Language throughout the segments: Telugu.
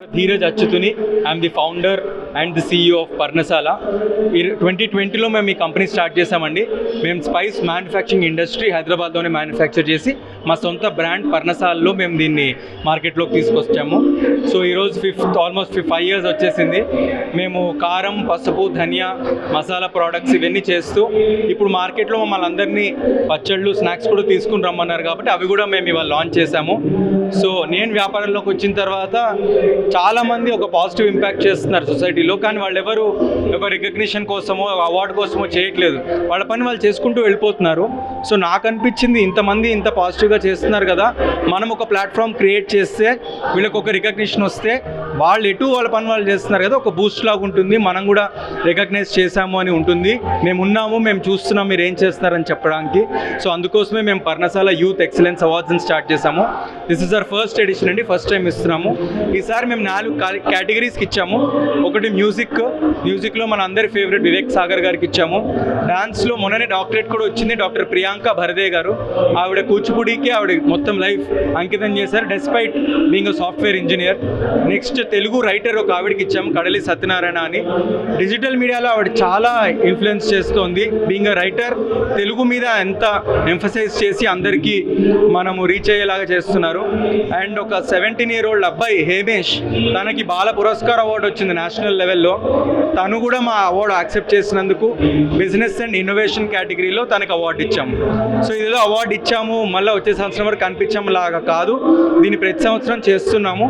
Dheeraj Achyutuni, I'm the founder and the CEO of Parnashala. 2020లో మేము ఈ కంపెనీ స్టార్ట్ చేసామండి. మేము స్పైస్ మ్యానుఫ్యాక్చరింగ్ ఇండస్ట్రీ హైదరాబాద్లోనే మ్యానుఫ్యాక్చర్ చేసి మా సొంత బ్రాండ్ పర్ణశాలలో మేము దీన్ని మార్కెట్లోకి తీసుకొచ్చాము. సో ఈరోజు ఆల్మోస్ట్ 5 years వచ్చేసింది. మేము కారం, పసుపు, ధనియా, మసాలా ప్రోడక్ట్స్ ఇవన్నీ చేస్తూ ఇప్పుడు మార్కెట్లో మమ్మల్ని అందరినీ పచ్చళ్ళు, స్నాక్స్ కూడా తీసుకుని రమ్మన్నారు కాబట్టి అవి కూడా మేము ఇవాళ లాంచ్ చేశాము. సో నేను వ్యాపారంలోకి వచ్చిన తర్వాత చాలామంది ఒక పాజిటివ్ ఇంపాక్ట్ చేస్తున్నారు సొసైటీలో, కానీ వాళ్ళు ఎవరు ఒక రికగ్నిషన్ కోసమో అవార్డు కోసమో చేయట్లేదు. వాళ్ళ పని వాళ్ళు చేసుకుంటూ వెళ్ళిపోతున్నారు. సో నాకు అనిపించింది ఇంతమంది ఇంత పాజిటివ్గా చేస్తున్నారు కదా, మనం ఒక ప్లాట్ఫామ్ క్రియేట్ చేస్తే వీళ్ళకి ఒక రికగ్నిషన్ వస్తే వాళ్ళు ఎటు వాళ్ళ పని వాళ్ళు చేస్తున్నారు కదా, ఒక బూస్ట్ లాగా ఉంటుంది. మనం కూడా రికగ్నైజ్ చేశాము అని ఉంటుంది. మేము ఉన్నాము, మేము చూస్తున్నాం మీరు ఏం చేస్తున్నారని చెప్పడానికి. సో అందుకోసమే మేము పర్ణశాల యూత్ ఎక్సలెన్స్ అవార్డ్స్ని స్టార్ట్ చేశాము. This is our first edition అండి, ఫస్ట్ టైం ఇస్తున్నాము. ఈసారి మేము 4 కేటగిరీస్కి ఇచ్చాము. ఒకటి మ్యూజిక్లో మన అందరి ఫేవరెట్ వివేక్ సాగర్ గారికి ఇచ్చాము. డాన్స్లో మొన్ననే డాక్టరేట్ కూడా వచ్చింది, డాక్టర్ ప్రియాంక భరదే గారు. ఆవిడ కూచిపూడికి ఆవిడ మొత్తం లైఫ్ అంకితం చేశారు, despite being software engineer. Next Telugu writer ఒక ఆవిడకి ఇచ్చాము, కడలి సత్యనారాయణ అని. డిజిటల్ మీడియాలో ఆవిడ చాలా ఇన్ఫ్లుయెన్స్ చేస్తోంది. బీయింగ్ రైటర్ తెలుగు మీద ఎంత ఎంఫసైజ్ చేసి అందరికీ మనము రీచ్ అయ్యేలాగా చేస్తున్నారు. అండ్ ఒక 17-year-old అబ్బాయి హేమేష్, తనకి బాల పురస్కార్ అవార్డు వచ్చింది నేషనల్ లెవెల్లో. తను కూడా మా అవార్డు యాక్సెప్ట్ చేసినందుకు బిజినెస్ అండ్ ఇన్నోవేషన్ కేటగిరీలో తనకు అవార్డు ఇచ్చాము. సో ఇదేదో అవార్డు ఇచ్చాము మళ్ళీ వచ్చే సంవత్సరం వరకు కనిపించాము లాగా కాదు, దీన్ని ప్రతి సంవత్సరం చేస్తున్నాము.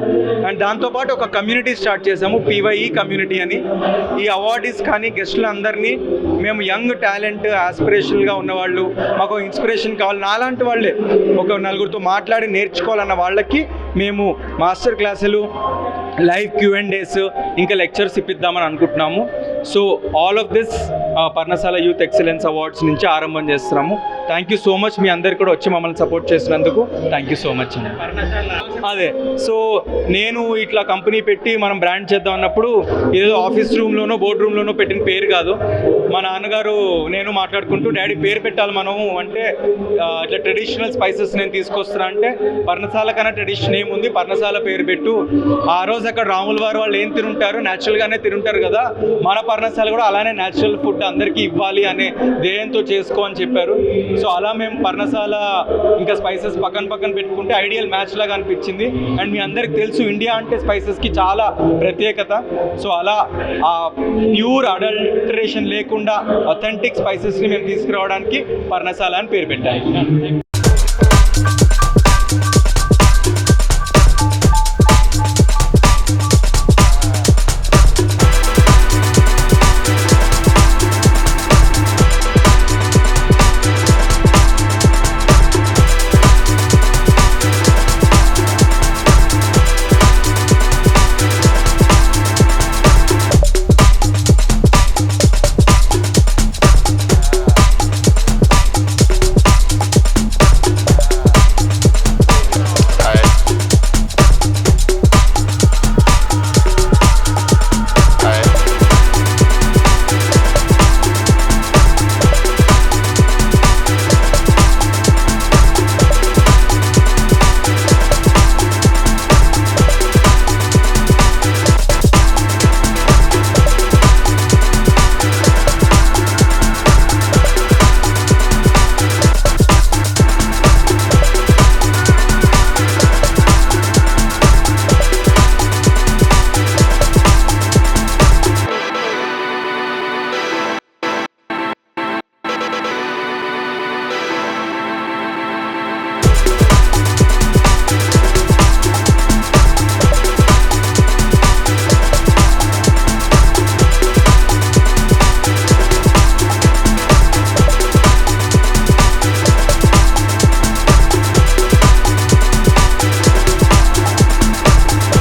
అండ్ దాంతోపాటు ఒక కమ్యూనిటీ స్టార్ట్ చేసాము, PYE కమ్యూనిటీ అని. ఈ అవార్డీస్ కానీ గెస్టులు అందరినీ మేము యంగ్ టాలెంట్ ఆస్పిరేషన్గా ఉన్నవాళ్ళు, మాకు ఇన్స్పిరేషన్ కావాలి, నాలాంటి వాళ్ళే ఒక 4గురితో మాట్లాడి నేర్చుకోవాలన్న వాళ్ళకి మేము మాస్టర్ క్లాసులు, లైవ్ Q&As, ఇంకా లెక్చర్స్ ఇప్పిద్దామని అనుకుంటున్నాము. So all of this Parnashala youth excellence awards నుంచి ఆరంభం చేస్తున్నాము. థ్యాంక్ యూ సో మచ్, మీ అందరికి కూడా వచ్చి మమ్మల్ని సపోర్ట్ చేసినందుకు థ్యాంక్ యూ సో మచ్ అండి. అదే, సో నేను ఇట్లా కంపెనీ పెట్టి మనం బ్రాండ్ చేద్దాం అన్నప్పుడు ఏదో ఆఫీస్ రూమ్లోనో బోర్డ్ రూమ్లోనో పెట్టిన పేరు కాదు. మా నాన్నగారు నేను మాట్లాడుకుంటూ, డాడీ పేరు పెట్టాలి మనము అంటే, ఇట్లా ట్రెడిషనల్ స్పైసెస్ నేను తీసుకొస్తున్నా అంటే, పర్ణశాల కన్నా ట్రెడిషన్ ఏముంది, పర్ణశాల పేరు పెట్టు. ఆ రోజు అక్కడ రాముల వారు వాళ్ళు ఏం తినుంటారు, న్యాచురల్గానే తినుంటారు కదా, మన పర్ణశాల కూడా అలానే న్యాచురల్ ఫుడ్ అందరికీ ఇవ్వాలి అనే ధ్యేయంతో చేసుకో అని చెప్పారు. సో అలా మేము పర్ణశాల ఇంకా స్పైసెస్ పక్కన పెట్టుకుంటే ఐడియల్ మ్యాచ్ లాగా అనిపించింది. అండ్ మీ అందరికి తెలుసు ఇండియా అంటే స్పైసెస్కి చాలా ప్రత్యేకత. సో అలా ఆ ప్యూర్ అడల్టరేషన్ లేకుండా అథెంటిక్ స్పైసెస్ని మేము తీసుకురావడానికి పర్ణశాల అని పేరు పెట్టాము.